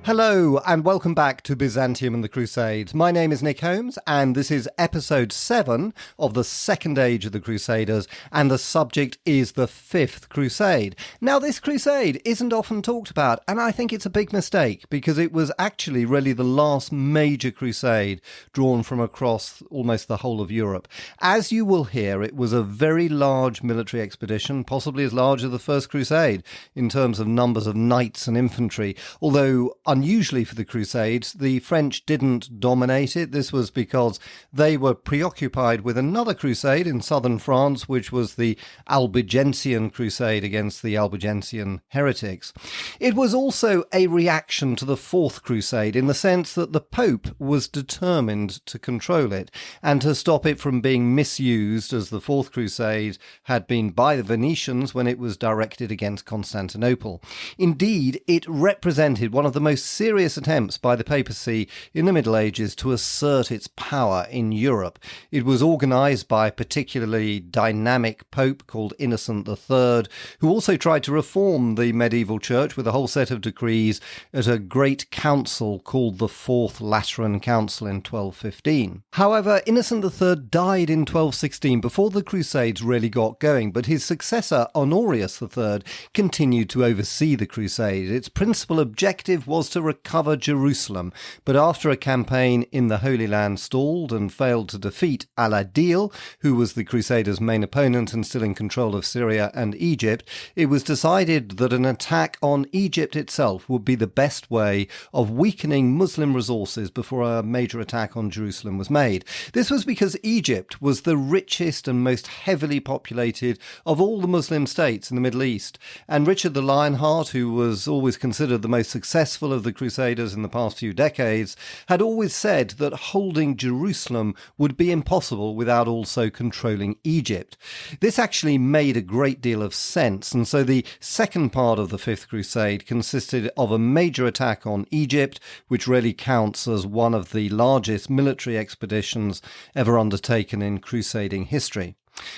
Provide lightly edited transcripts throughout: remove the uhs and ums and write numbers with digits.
Hello and welcome back to Byzantium and the Crusades. My name is Nick Holmes and this is episode 7 of the Second Age of the Crusaders, and the subject is the Fifth Crusade. Now, this crusade isn't often talked about, and I think it's a big mistake because it was actually really the last major crusade drawn from across almost the whole of Europe. As you will hear, it was a very large military expedition, possibly as large as the First Crusade in terms of numbers of knights and infantry, although unusually for the Crusades, the French didn't dominate it. This was because they were preoccupied with another crusade in southern France, which was the Albigensian Crusade against the Albigensian heretics. It was also a reaction to the Fourth Crusade in the sense that the Pope was determined to control it and to stop it from being misused as the Fourth Crusade had been by the Venetians when it was directed against Constantinople. Indeed, it represented one of the most serious attempts by the papacy in the Middle Ages to assert its power in Europe. It was organised by a particularly dynamic pope called Innocent III, who also tried to reform the medieval church with a whole set of decrees at a great council called the Fourth Lateran Council in 1215. However, Innocent III died in 1216 before the Crusades really got going, but his successor, Honorius III, continued to oversee the crusade. Its principal objective was to recover Jerusalem, but after a campaign in the Holy Land stalled and failed to defeat Al-Adil, who was the Crusaders' main opponent and still in control of Syria and Egypt, it was decided that an attack on Egypt itself would be the best way of weakening Muslim resources before a major attack on Jerusalem was made. This was because Egypt was the richest and most heavily populated of all the Muslim states in the Middle East, and Richard the Lionheart, who was always considered the most successful of the Crusaders in the past few decades, had always said that holding Jerusalem would be impossible without also controlling Egypt. This actually made a great deal of sense, and so the second part of the Fifth Crusade consisted of a major attack on Egypt, which really counts as one of the largest military expeditions ever undertaken in crusading history.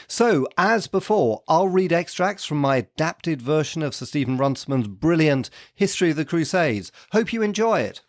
So, as before, I'll read extracts from my adapted version of Sir Stephen Runciman's brilliant History of the Crusades. Hope you enjoy it.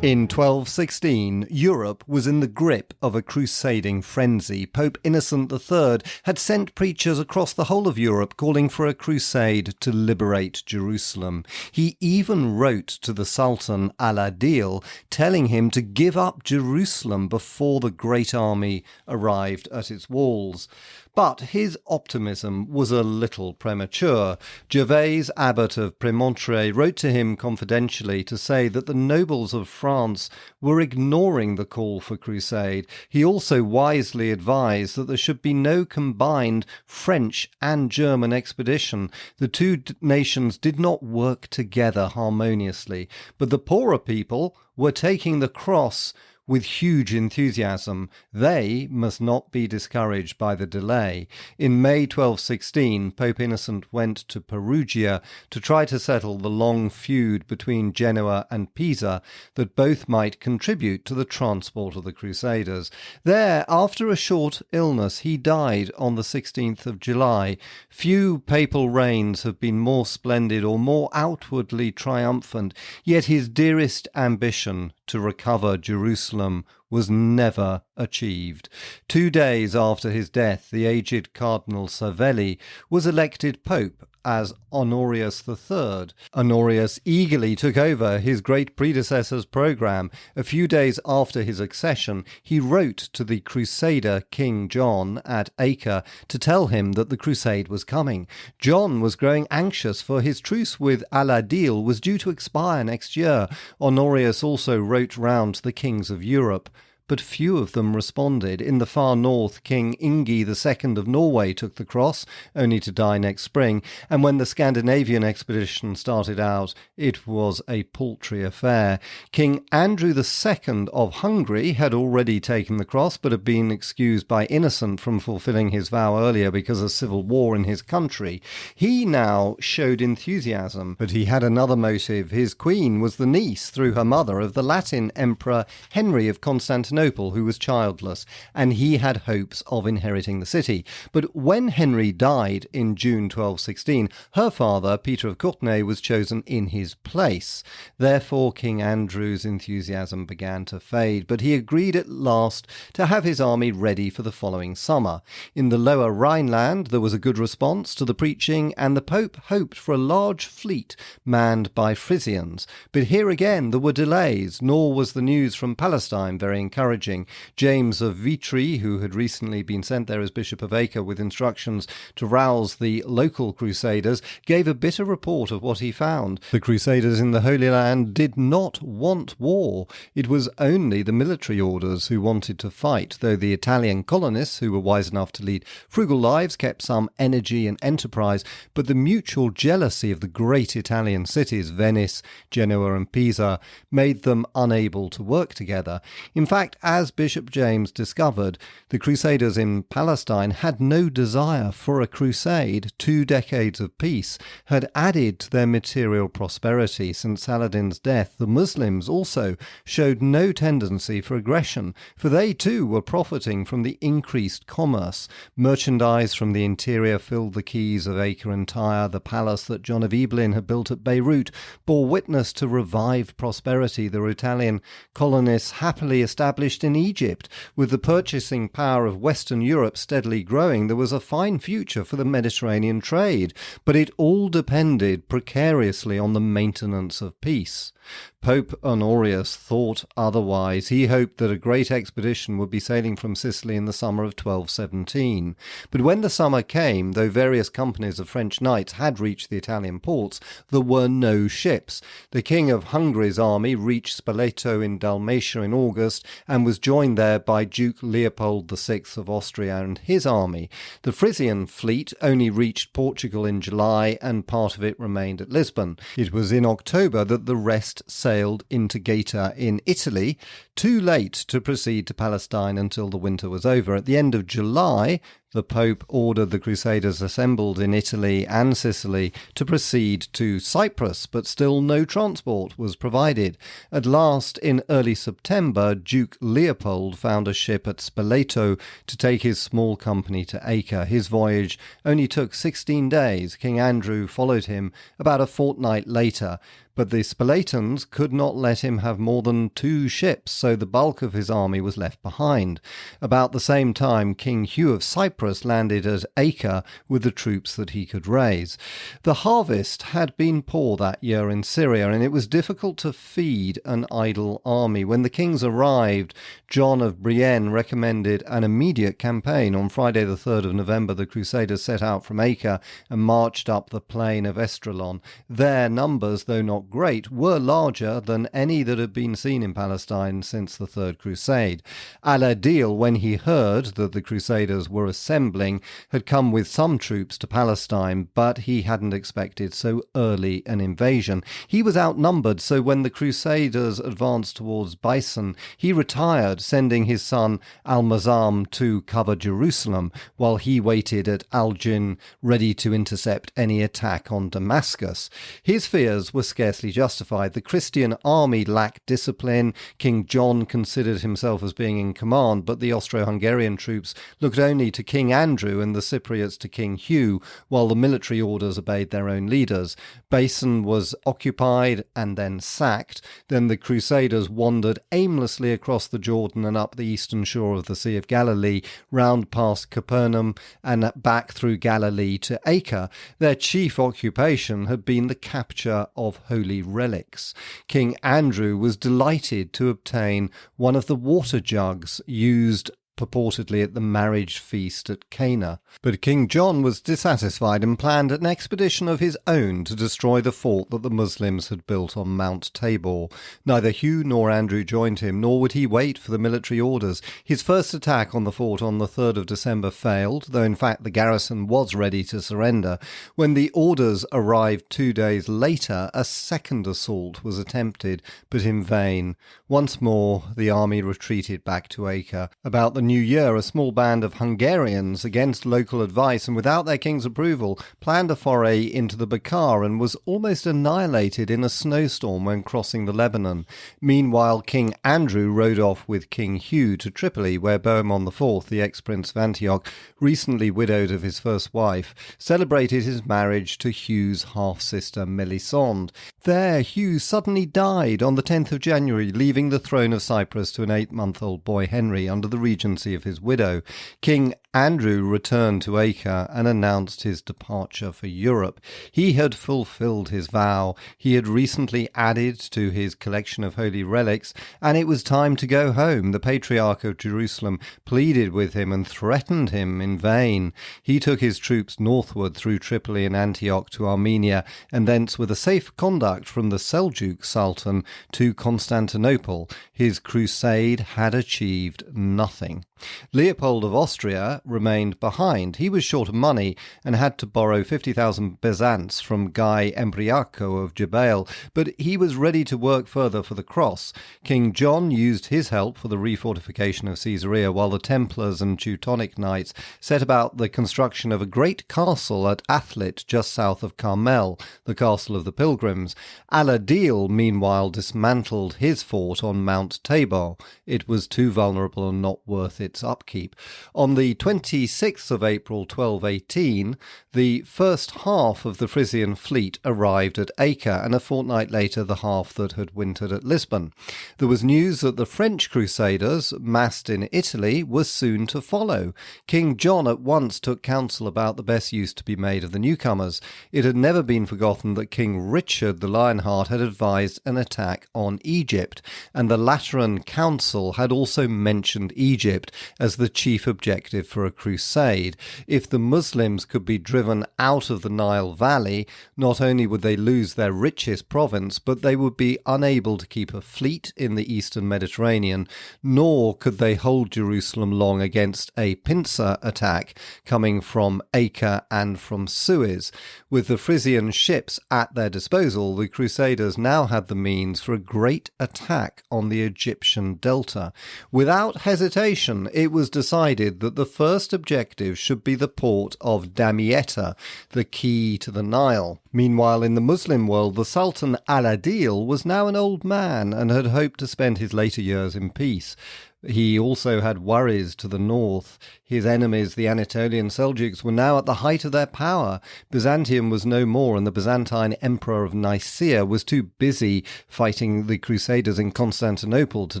In 1216, Europe was in the grip of a crusading frenzy. Pope Innocent III had sent preachers across the whole of Europe calling for a crusade to liberate Jerusalem. He even wrote to the Sultan Al-Adil, telling him to give up Jerusalem before the great army arrived at its walls. But his optimism was a little premature. Gervais, abbot of Premontre, wrote to him confidentially to say that the nobles of France were ignoring the call for crusade. He also wisely advised that there should be no combined French and German expedition. The two nations did not work together harmoniously, but the poorer people were taking the cross with huge enthusiasm. They must not be discouraged by the delay. In May 1216, Pope Innocent went to Perugia to try to settle the long feud between Genoa and Pisa, that both might contribute to the transport of the Crusaders. There, after a short illness, he died on the 16th of July. Few papal reigns have been more splendid or more outwardly triumphant, yet his dearest ambition, to recover Jerusalem, was never achieved. 2 days after his death, the aged Cardinal Savelli was elected Pope as Honorius III. Honorius eagerly took over his great predecessor's programme. A few days after his accession, he wrote to the Crusader King John at Acre to tell him that the crusade was coming. John was growing anxious, for his truce with Al-Adil was due to expire next year. Honorius also wrote round to the kings of Europe, but few of them responded. In the far north, King Ingi II of Norway took the cross, only to die next spring, and when the Scandinavian expedition started out, it was a paltry affair. King Andrew II of Hungary had already taken the cross, but had been excused by Innocent from fulfilling his vow earlier because of civil war in his country. He now showed enthusiasm, but he had another motive. His queen was the niece, through her mother, of the Latin Emperor Henry of Constantinople, Constantinople, who was childless, and he had hopes of inheriting the city. But when Henry died in June 1216, her father, Peter of Courtenay, was chosen in his place. Therefore, King Andrew's enthusiasm began to fade, but he agreed at last to have his army ready for the following summer. In the lower Rhineland, there was a good response to the preaching, and the Pope hoped for a large fleet manned by Frisians. But here again there were delays, nor was the news from Palestine very encouraging. James of Vitry, who had recently been sent there as Bishop of Acre with instructions to rouse the local Crusaders, gave a bitter report of what he found. The Crusaders in the Holy Land did not want war. It was only the military orders who wanted to fight, though the Italian colonists, who were wise enough to lead frugal lives, kept some energy and enterprise. But the mutual jealousy of the great Italian cities, Venice, Genoa and Pisa, made them unable to work together. In fact, as Bishop James discovered, the Crusaders in Palestine had no desire for a crusade. 2 decades of peace had added to their material prosperity. Since Saladin's death, the Muslims also showed no tendency for aggression, for they too were profiting from the increased commerce. Merchandise from the interior filled the quays of Acre and Tyre. The palace that John of Evelyn had built at Beirut bore witness to revived prosperity. The Italian colonists happily established in Egypt. With the purchasing power of Western Europe steadily growing, there was a fine future for the Mediterranean trade, but it all depended precariously on the maintenance of peace. Pope Honorius thought otherwise. He hoped that a great expedition would be sailing from Sicily in the summer of 1217. But when the summer came, though various companies of French knights had reached the Italian ports, there were no ships. The King of Hungary's army reached Spoleto in Dalmatia in August and was joined there by Duke Leopold VI of Austria and his army. The Frisian fleet only reached Portugal in July, and part of it remained at Lisbon. It was in October that the rest sailed into Gaeta in Italy, too late to proceed to Palestine until the winter was over. At the end of July, the Pope ordered the Crusaders assembled in Italy and Sicily to proceed to Cyprus, but still no transport was provided. At last, in early September, Duke Leopold found a ship at Spoleto to take his small company to Acre. His voyage only took 16 days. King Andrew followed him about a fortnight later. But the Spoletans could not let him have more than 2 ships, so the bulk of his army was left behind. About the same time, King Hugh of Cyprus landed at Acre with the troops that he could raise. The harvest had been poor that year in Syria, and it was difficult to feed an idle army. When the kings arrived, John of Brienne recommended an immediate campaign. On Friday the 3rd of November, the Crusaders set out from Acre and marched up the plain of Esdraelon. Their numbers, though not great, were larger than any that had been seen in Palestine since the Third Crusade. Al-Adil, when he heard that the Crusaders were assembling, had come with some troops to Palestine, but he hadn't expected so early an invasion. He was outnumbered, so when the Crusaders advanced towards Bison, he retired, sending his son Al-Mazam to cover Jerusalem, while he waited at Al-Jin, ready to intercept any attack on Damascus. His fears were scarcely justified. The Christian army lacked discipline. King John considered himself as being in command, but the Austro-Hungarian troops looked only to King Andrew and the Cypriots to King Hugh, while the military orders obeyed their own leaders. Basin was occupied and then sacked. Then the Crusaders wandered aimlessly across the Jordan and up the eastern shore of the Sea of Galilee, round past Capernaum and back through Galilee to Acre. Their chief occupation had been the capture of holy relics. King Andrew was delighted to obtain one of the water jugs used purportedly at the marriage feast at Cana. But King John was dissatisfied and planned an expedition of his own to destroy the fort that the Muslims had built on Mount Tabor. Neither Hugh nor Andrew joined him, nor would he wait for the military orders. His first attack on the fort on the 3rd of December failed, though in fact the garrison was ready to surrender. When the orders arrived 2 days later, a second assault was attempted, but in vain. Once more the army retreated back to Acre. About the new year, a small band of Hungarians, against local advice and without their king's approval, planned a foray into the Bekaa and was almost annihilated in a snowstorm when crossing the Lebanon. Meanwhile, King Andrew rode off with King Hugh to Tripoli, where Bohemond IV, the ex-Prince of Antioch, recently widowed of his first wife, celebrated his marriage to Hugh's half-sister Melisande. There, Hugh suddenly died on the 10th of January, leaving the throne of Cyprus to an 8-month-old boy Henry under the regency of his widow. King Andrew returned to Acre and announced his departure for Europe. He had fulfilled his vow. He had recently added to his collection of holy relics, and it was time to go home. The Patriarch of Jerusalem pleaded with him and threatened him in vain. He took his troops northward through Tripoli and Antioch to Armenia, and thence with a safe conduct from the Seljuk Sultan to Constantinople. His crusade had achieved nothing. Leopold of Austria remained behind. He was short of money and had to borrow 50,000 bezants from Guy Embriaco of Jabail, but he was ready to work further for the cross. King John used his help for the refortification of Caesarea, while the Templars and Teutonic Knights set about the construction of a great castle at Athlit, just south of Carmel, the castle of the pilgrims. Al-Adil, meanwhile, dismantled his fort on Mount Tabor. It was too vulnerable and not worth its upkeep. On the 26th of April 1218, the first half of the Frisian fleet arrived at Acre, and a fortnight later the half that had wintered at Lisbon. There was news that the French Crusaders, massed in Italy, were soon to follow. King John at once took counsel about the best use to be made of the newcomers. It had never been forgotten that King Richard the Lionheart had advised an attack on Egypt, and the Lateran Council had also mentioned Egypt as the chief objective for a crusade. If the Muslims could be driven out of the Nile Valley, not only would they lose their richest province, but they would be unable to keep a fleet in the eastern Mediterranean, nor could they hold Jerusalem long against a pincer attack coming from Acre and from Suez. With the Frisian ships at their disposal, the Crusaders now had the means for a great attack on the Egyptian delta. Without hesitation, it was decided that the first objective should be the port of Damietta, the key to the Nile. Meanwhile, in the Muslim world, the Sultan Al-Adil was now an old man and had hoped to spend his later years in peace. He also had worries to the north. His enemies, the Anatolian Seljuks, were now at the height of their power. Byzantium was no more, and the Byzantine Emperor of Nicaea was too busy fighting the Crusaders in Constantinople to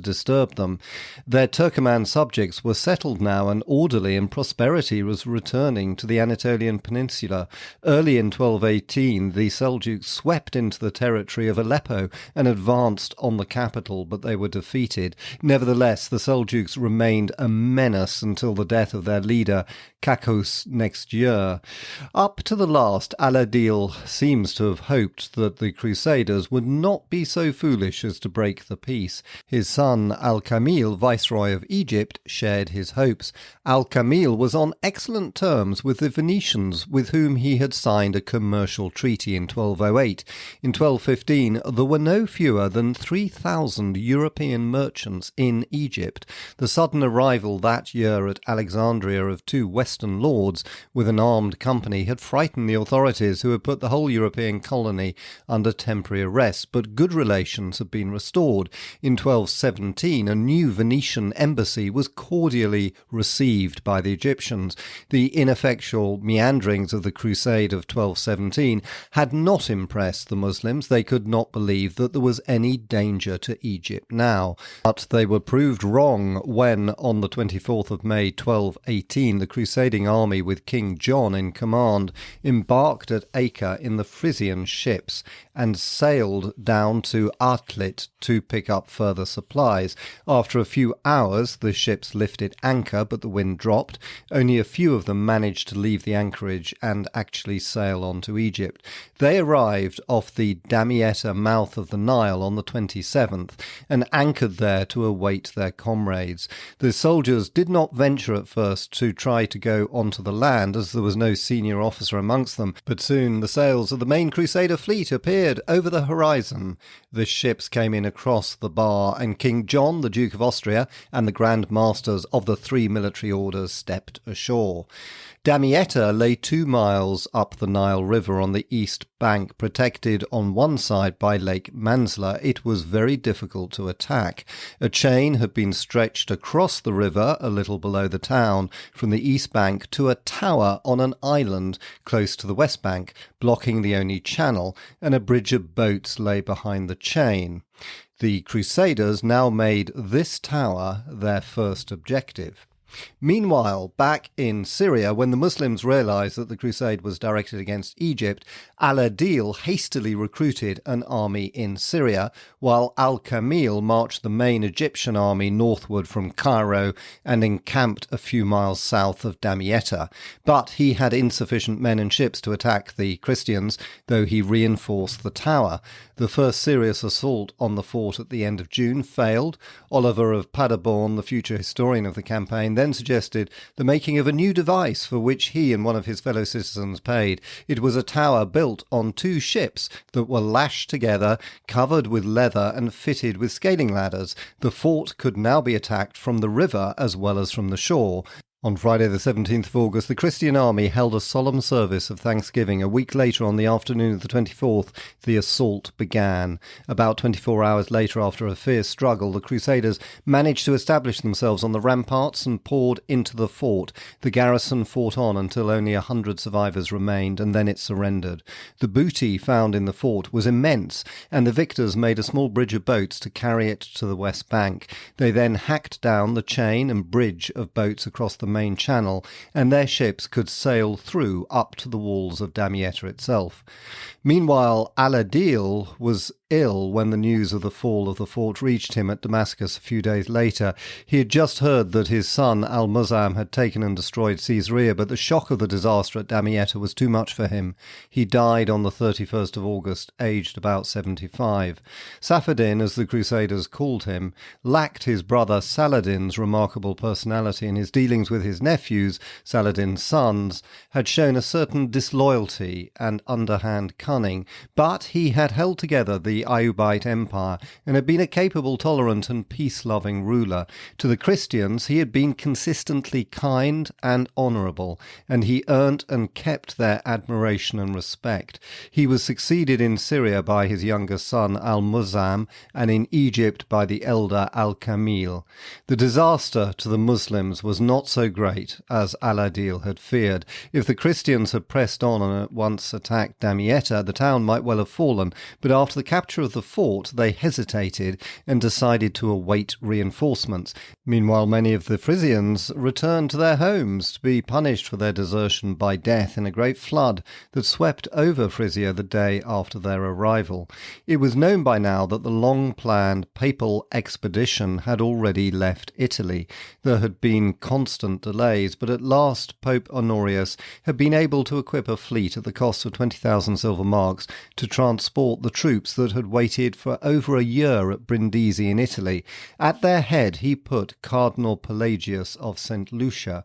disturb them. Their Turkoman subjects were settled now, and orderly, and prosperity was returning to the Anatolian peninsula. Early in 1218, the Seljuks swept into the territory of Aleppo and advanced on the capital, but they were defeated. Nevertheless, the Seljuks remained a menace until the death of their leader, Kakos, next year. Up to the last, Al-Adil seems to have hoped that the Crusaders would not be so foolish as to break the peace. His son, Al-Kamil, Viceroy of Egypt, shared his hopes. Al-Kamil was on excellent terms with the Venetians, with whom he had signed a commercial treaty in 1208. In 1215, there were no fewer than 3,000 European merchants in Egypt. The sudden arrival that year at Alexandria of two Western lords with an armed company had frightened the authorities, who had put the whole European colony under temporary arrest, but good relations had been restored. In 1217, a new Venetian embassy was cordially received by the Egyptians. The ineffectual meanderings of the Crusade of 1217 had not impressed the Muslims. They could not believe that there was any danger to Egypt now, but they were proved wrong when, on the 24th of May 1218, the crusading army with King John in command embarked at Acre in the Frisian ships and sailed down to Athlit to pick up further supplies. After a few hours, the ships lifted anchor, but the wind dropped. Only a few of them managed to leave the anchorage and actually sail on to Egypt. They arrived off the Damietta mouth of the Nile on the 27th and anchored there to await their comrades. comrades. The soldiers did not venture at first to try to go onto the land, as there was no senior officer amongst them, but soon the sails of the main Crusader fleet appeared over the horizon. The ships came in across the bar, and King John, the Duke of Austria, and the Grand Masters of the three military orders stepped ashore. Damietta lay 2 miles up the Nile River on the east bank, protected on one side by Lake Manzla. It was very difficult to attack. A chain had been stretched across the river, a little below the town, from the east bank to a tower on an island close to the west bank, blocking the only channel, and a bridge of boats lay behind the chain. The Crusaders now made this tower their first objective. Meanwhile, back in Syria, when the Muslims realized that the crusade was directed against Egypt, Al-Adil hastily recruited an army in Syria, while Al-Kamil marched the main Egyptian army northward from Cairo and encamped a few miles south of Damietta. But he had insufficient men and ships to attack the Christians, though he reinforced the tower. The first serious assault on the fort at the end of June failed. Oliver of Paderborn, the future historian of the campaign, then suggested the making of a new device for which he and one of his fellow citizens paid. It was a tower built on 2 ships that were lashed together, covered with leather and fitted with scaling ladders. The fort could now be attacked from the river as well as from the shore. On Friday the 17th of August, the Christian army held a solemn service of thanksgiving. A week later, on the afternoon of the 24th, the assault began. About 24 hours later, after a fierce struggle, the Crusaders managed to establish themselves on the ramparts and poured into the fort. The garrison fought on until only 100 survivors remained, and then it surrendered. The booty found in the fort was immense, and the victors made a small bridge of boats to carry it to the west bank. They then hacked down the chain and bridge of boats across the main channel, and their ships could sail through up to the walls of Damietta itself. Meanwhile, Al-Adil was ill when the news of the fall of the fort reached him at Damascus a few days later. He had just heard that his son Al-Muzaam had taken and destroyed Caesarea, but the shock of the disaster at Damietta was too much for him. He died on the 31st of August, aged about 75. Safaddin, as the Crusaders called him, lacked his brother Saladin's remarkable personality, and his dealings with his nephews, Saladin's sons, had shown a certain disloyalty and underhand cunning, but he had held together the Ayyubite Empire and had been a capable, tolerant and peace-loving ruler. To the Christians he had been consistently kind and honourable, and he earned and kept their admiration and respect. He was succeeded in Syria by his younger son Al-Muzaam, and in Egypt by the elder Al-Kamil. The disaster to the Muslims was not so great as Al-Adil had feared. If the Christians had pressed on and at once attacked Damietta, the town might well have fallen, but after the capture of the fort they hesitated and decided to await reinforcements. Meanwhile, many of the Frisians returned to their homes to be punished for their desertion by death in a great flood that swept over Frisia the day after their arrival. It was known by now that the long-planned papal expedition had already left Italy. There had been constant delays, but at last Pope Honorius had been able to equip a fleet at the cost of 20,000 silver marks to transport the troops that had waited for over a year at Brindisi in Italy. At their head he put Cardinal Pelagius of St. Lucia.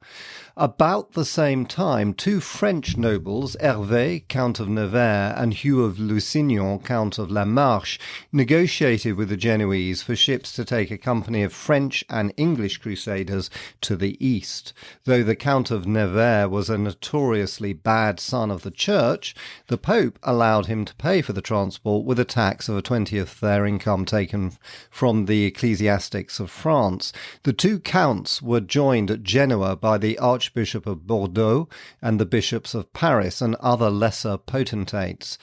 About the same time, 2 French nobles, Hervé, Count of Nevers, and Hugh of Lusignan, Count of La Marche, negotiated with the Genoese for ships to take a company of French and English crusaders to the east. Though the Count of Nevers was a notoriously bad son of the Church, the Pope allowed him to pay for the transport with a tax of a 20th of their income taken from the ecclesiastics of France. The 2 counts were joined at Genoa by the Archbishop of Bordeaux and the bishops of Paris and other lesser potentates.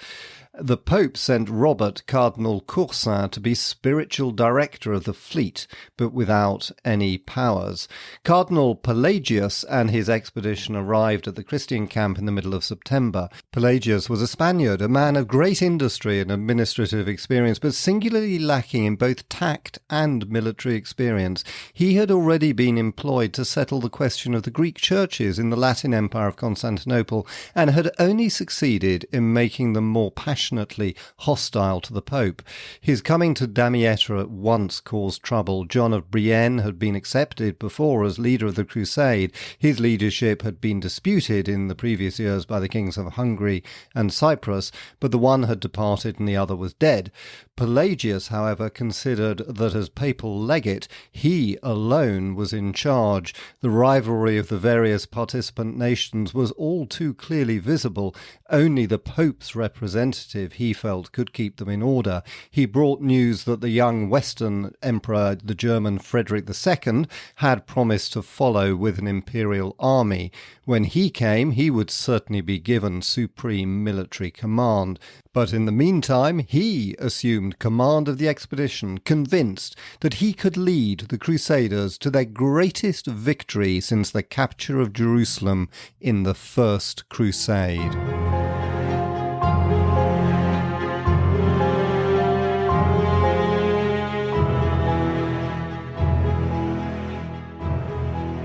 The Pope sent Robert, Cardinal Coursin, to be spiritual director of the fleet, but without any powers. Cardinal Pelagius and his expedition arrived at the Christian camp in the middle of September. Pelagius was a Spaniard, a man of great industry and administrative experience, but singularly lacking in both tact and military experience. He had already been employed to settle the question of the Greek churches in the Latin Empire of Constantinople, and had only succeeded in making them more passionate passionately hostile to the Pope. His coming to Damietta at once caused trouble. John of Brienne had been accepted before as leader of the Crusade. His leadership had been disputed in the previous years by the kings of Hungary and Cyprus, but the one had departed and the other was dead. Pelagius, however, considered that as papal legate, he alone was in charge. The rivalry of the various participant nations was all too clearly visible. Only the Pope's representative, he felt, could keep them in order. He brought news that the young Western Emperor, the German Frederick II, had promised to follow with an imperial army. When he came, he would certainly be given supreme military command. But in the meantime, he assumed command of the expedition, convinced that he could lead the Crusaders to their greatest victory since the capture of Jerusalem in the First Crusade.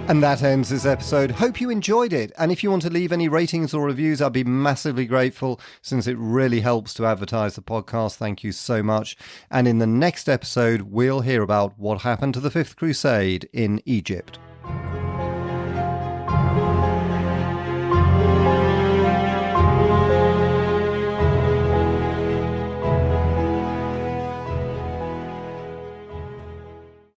And that ends this episode. Hope you enjoyed it. And if you want to leave any ratings or reviews, I'd be massively grateful, since it really helps to advertise the podcast. Thank you so much. And in the next episode, we'll hear about what happened to the Fifth Crusade in Egypt.